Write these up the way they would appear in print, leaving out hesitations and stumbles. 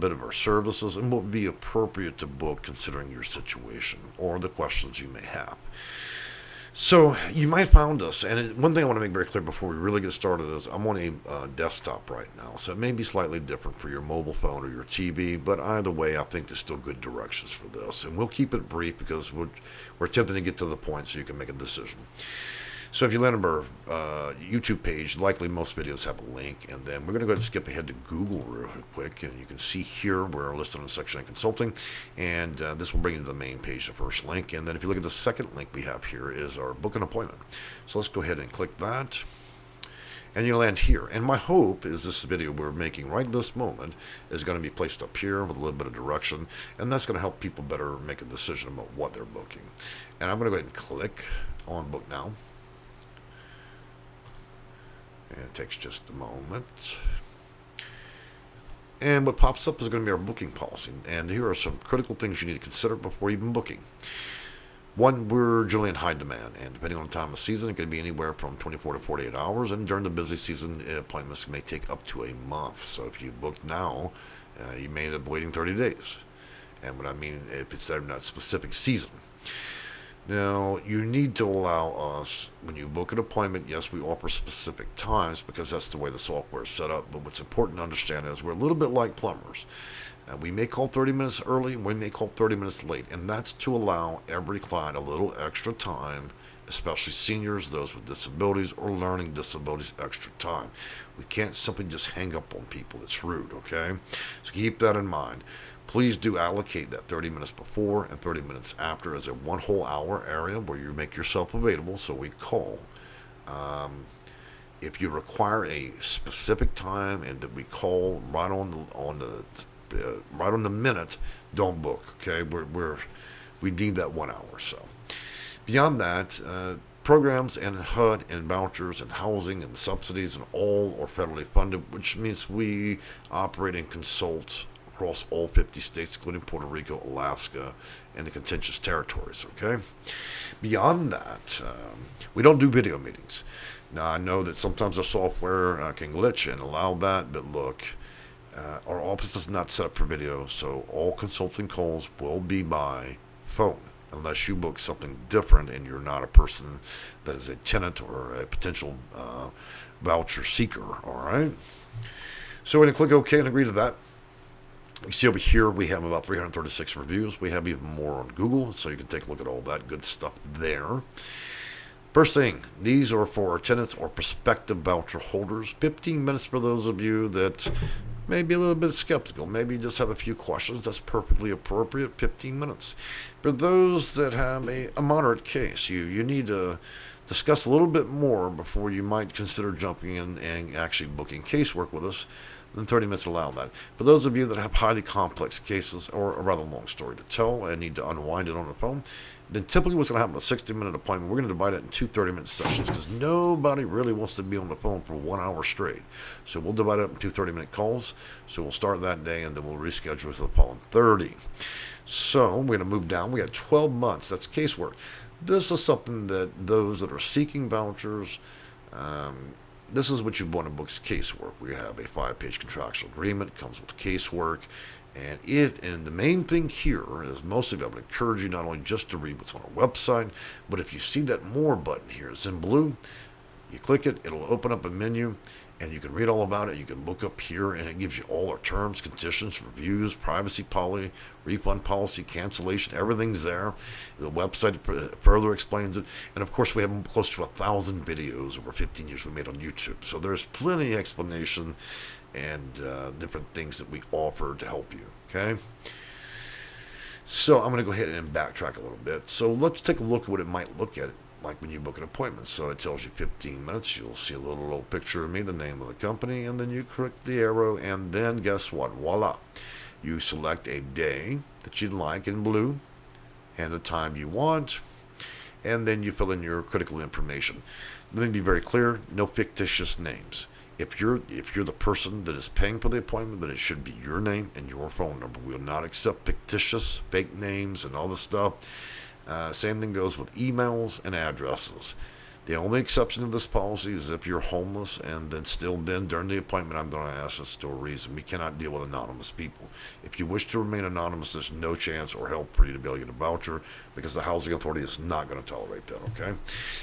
bit of our services and what would be appropriate to book considering your situation or the questions you may have. So you might have found us, and one thing I want to make very clear before we really get started is I'm on a desktop right now, so it may be slightly different for your mobile phone or your TV, but either way, I think there's still good directions for this, and we'll keep it brief because we're attempting to get to the point so you can make a decision. So if you land on our YouTube page, likely most videos have a link, and then we're going to go ahead and skip ahead to Google real quick, and you can see here we're listed on the section on consulting, and this will bring you to the main page, the first link, and then if you look at the second link we have here is our book an appointment. So let's go ahead and click that, and you land here. And my hope is this video we're making right this moment is going to be placed up here with a little bit of direction, and that's going to help people better make a decision about what they're booking. And I'm going to go ahead and click on Book Now. And it takes just a moment. And what pops up is going to be our booking policy. And here are some critical things you need to consider before even booking. One, we're generally in high demand, and depending on the time of season, it can be anywhere from 24 to 48 hours. And during the busy season, appointments may take up to a month. So if you book now, you may end up waiting 30 days. And what I mean, if it's in that specific season. Now, you need to allow us, when you book an appointment, yes, we offer specific times because that's the way the software is set up. But what's important to understand is we're a little bit like plumbers. We may call 30 minutes early, we may call 30 minutes late. And that's to allow every client a little extra time, especially seniors, those with disabilities or learning disabilities, extra time. We can't simply just hang up on people. It's rude, okay? So keep that in mind. Please do allocate that 30 minutes before and 30 minutes after as a one whole hour area where you make yourself available, so we call. If you require a specific time and that we call right on the minute, don't book. Okay, we need that 1 hour. So beyond that, programs and HUD and vouchers and housing and subsidies and all are federally funded, which means we operate and consult across all 50 states, including Puerto Rico, Alaska, and the contentious territories, okay? Beyond that, we don't do video meetings. Now, I know that sometimes our software can glitch and allow that, but look, our office is not set up for video, so all consulting calls will be by phone, unless you book something different and you're not a person that is a tenant or a potential voucher seeker, all right? So we're going to click OK and agree to that. You see over here we have about 336 reviews. We have even more on Google, so you can take a look at all that good stuff there. First thing, these are for tenants or prospective voucher holders. 15 minutes for those of you that may be a little bit skeptical. Maybe you just have a few questions. That's perfectly appropriate, 15 minutes. For those that have a moderate case, you need to discuss a little bit more before you might consider jumping in and actually booking casework with us. Then 30 minutes allow that. For those of you that have highly complex cases or a rather long story to tell and need to unwind it on the phone, then typically what's going to happen with a 60-minute appointment, we're going to divide it in 2 30-minute sessions because nobody really wants to be on the phone for 1 hour straight. So we'll divide it up in 2 30-minute calls. So we'll start that day and then we'll reschedule for the following 30. So we're going to move down. We got 12 months. That's casework. This is something that those that are seeking vouchers, this is what you want to book is casework. We have a 5-page contractual agreement, comes with casework, and the main thing here is most of you, I would encourage you not only just to read what's on our website, but if you see that more button here, it's in blue, you click it, it'll open up a menu, and you can read all about it. You can look up here, and it gives you all our terms, conditions, reviews, privacy policy, refund policy, cancellation, everything's there. The website further explains it. And, of course, we have close to 1,000 videos over 15 years we made on YouTube. So there's plenty of explanation and different things that we offer to help you, okay? So I'm going to go ahead and backtrack a little bit. So let's take a look at what it might look at like when you book an appointment. So it tells you 15 minutes. You'll see a little picture of me, the name of the company, and then you click the arrow, and then guess what? Voila. You select a day that you'd like in blue and a time you want, and then you fill in your critical information. Let me be very clear, no fictitious names. If you're the person that is paying for the appointment, then it should be your name and your phone number. We will not accept fictitious, fake names and all this stuff. Same thing goes with emails and addresses. The only exception to this policy is if you're homeless, and then during the appointment I'm going to ask us to a reason. We cannot deal with anonymous people. If you wish to remain anonymous, there's no chance or help for you to be able to get a voucher, because the housing authority is not going to tolerate that, okay?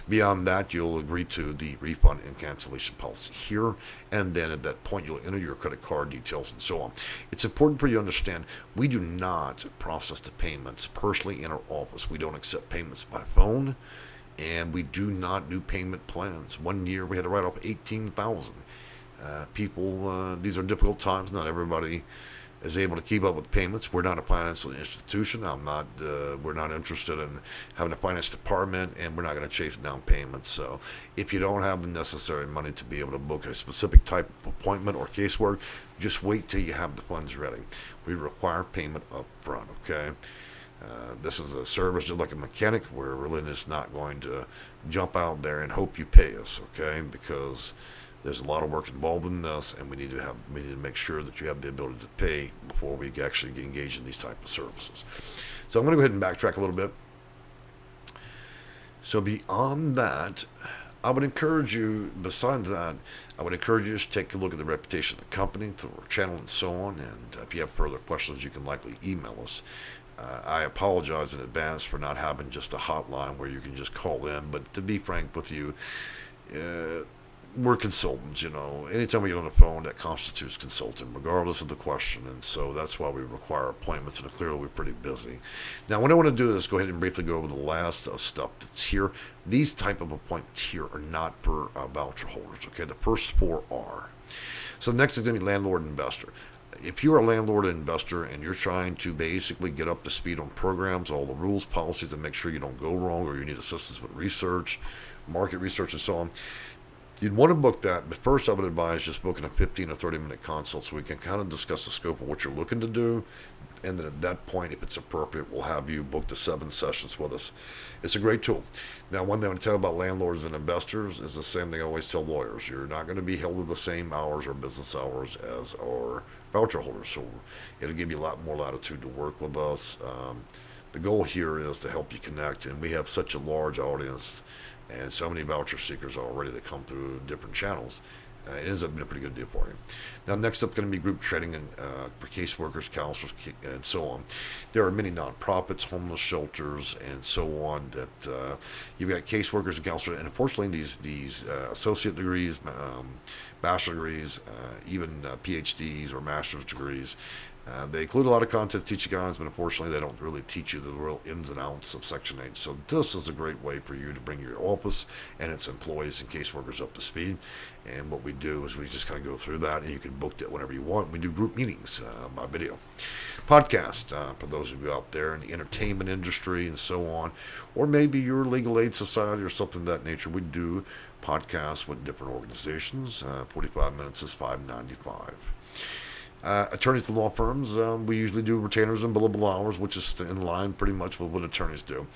Beyond that, you'll agree to the refund and cancellation policy here, and then at that point you'll enter your credit card details and so on. It's important for you to understand we do not process the payments personally in our office. We don't accept payments by phone, and we do not do payment plans. One year we had to write off 18,000 people. These are difficult times. Not everybody is able to keep up with payments. We're not a financial institution. We're not interested in having a finance department, and we're not going to chase down payments. So if you don't have the necessary money to be able to book a specific type of appointment or casework, just wait till you have the funds ready. We require payment up front, okay? This is a service just like a mechanic. We're really just not going to jump out there and hope you pay us, okay? Because there's a lot of work involved in this, and we need to make sure that you have the ability to pay before we actually get engaged in these type of services. So I'm going to go ahead and backtrack a little bit. So beyond that, I would encourage you, besides that, I would encourage you to take a look at the reputation of the company, through our channel, and so on. And if you have further questions, you can likely email us. I apologize in advance for not having just a hotline where you can just call in. But to be frank with you, we're consultants, you know. Anytime we get on the phone, that constitutes consulting, regardless of the question. And so that's why we require appointments, and clearly we're pretty busy. Now, what I want to do is go ahead and briefly go over the last stuff that's here. These type of appointments here are not for voucher holders, okay? The first four are. So the next is going to be landlord and investor. If you're a landlord and investor and you're trying to basically get up to speed on programs, all the rules, policies, and make sure you don't go wrong, or you need assistance with research, market research, and so on, you'd want to book that. But first, I would advise just booking a 15 or 30-minute consult so we can kind of discuss the scope of what you're looking to do. And then at that point, if it's appropriate, we'll have you book the 7 sessions with us. It's a great tool. Now, one thing I want to tell you about landlords and investors is the same thing I always tell lawyers. You're not going to be held to the same hours or business hours as our voucher holders. So it'll give you a lot more latitude to work with us. The goal here is to help you connect, and we have such a large audience and so many voucher seekers already that come through different channels. It ends up being a pretty good deal for you. Now, next up going to be group training and for caseworkers, counselors, and so on. There are many nonprofits, homeless shelters, and so on that you've got caseworkers and counselors. And unfortunately, these associate degrees, bachelor degrees, even PhDs or master's degrees, they include a lot of content to teach you guys, but unfortunately they don't really teach you the real ins and outs of Section 8. So this is a great way for you to bring your office and its employees and caseworkers up to speed. And what we do is we just kind of go through that, and you can book it whenever you want. We do group meetings by video. Podcast, for those of you out there in the entertainment industry and so on, or maybe your legal aid society or something of that nature. We do podcasts with different organizations. 45 minutes is $5.95. Attorneys to law firms, we usually do retainers and billable hours, which is in line pretty much with what attorneys do.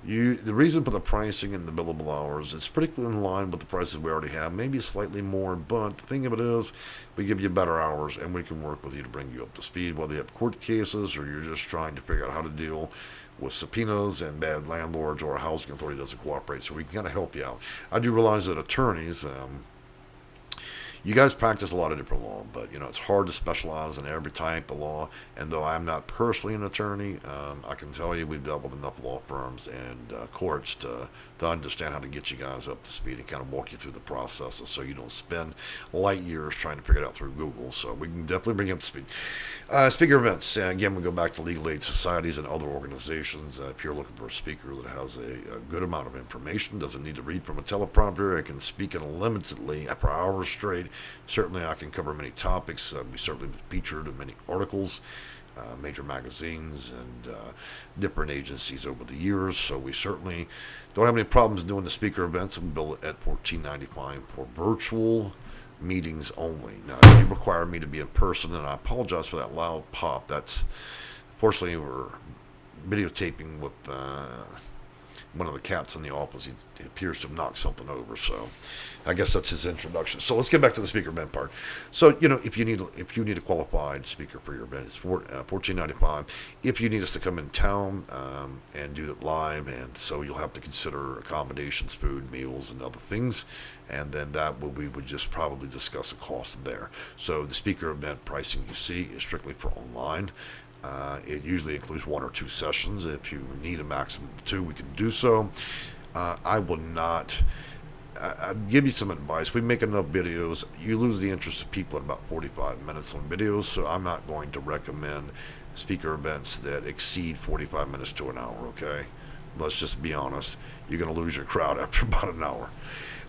The reason for the pricing and the billable hours, it's pretty in line with the prices we already have, maybe slightly more, but the thing of it is, we give you better hours, and we can work with you to bring you up to speed, whether you have court cases or you're just trying to figure out how to deal with subpoenas and bad landlords, or a housing authority doesn't cooperate. So we can kind of help you out. I do realize that attorneys, you guys practice a lot of different law, but you know it's hard to specialize in every type of law. And though I'm not personally an attorney, I can tell you we've dealt with enough law firms and courts to understand how to get you guys up to speed and kind of walk you through the processes, so you don't spend light years trying to figure it out through Google. So we can definitely bring you up to speed. Speaker events. Again, we go back to legal aid societies and other organizations. If you're looking for a speaker that has a good amount of information, doesn't need to read from a teleprompter, I can speak unlimitedly for hours straight. Certainly, I can cover many topics. We certainly featured in many articles, major magazines, and different agencies over the years. So we certainly don't have any problems doing the speaker events. We bill it at $14.95 for virtual meetings only. Now, if you require me to be in person, and I apologize for that loud pop. That's, fortunately, we're videotaping with one of the cats in the office. He appears to have knocked something over. So I guess that's his introduction. So let's get back to the speaker event part. So if you need a qualified speaker for your event, it's $14.95. If you need us to come in town and do it live, and so you'll have to consider accommodations, food, meals, and other things, and then we would just probably discuss a cost there. So the speaker event pricing you see is strictly for online. It usually includes 1 or 2 sessions. If you need a maximum of 2, we can do so. I will not. I'll give you some advice. We make enough videos. You lose the interest of people in about 45 minutes on videos, so I'm not going to recommend speaker events that exceed 45 minutes to an hour, okay? Let's just be honest. You're going to lose your crowd after about an hour.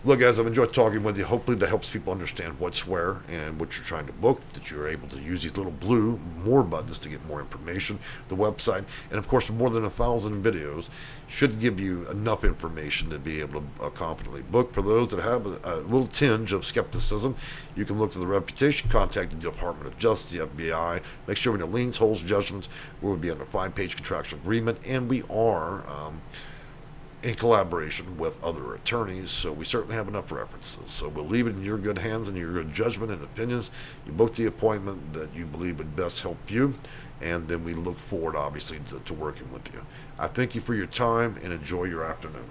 Look, guys, I've enjoyed talking with you. Hopefully that helps people understand what's where and what you're trying to book, that you're able to use these little blue more buttons to get more information, the website, and of course more than 1,000 videos should give you enough information to be able to confidently book. For those that have a little tinge of skepticism, you can look to the reputation, contact the Department of Justice, the FBI, make sure we know liens, holds, judgments. We would be under a 5-page contractual agreement, and we are in collaboration with other attorneys, so we certainly have enough references. So we'll leave it in your good hands and your good judgment and opinions. You book the appointment that you believe would best help you, and then we look forward, obviously, to working with you. I thank you for your time, and enjoy your afternoon.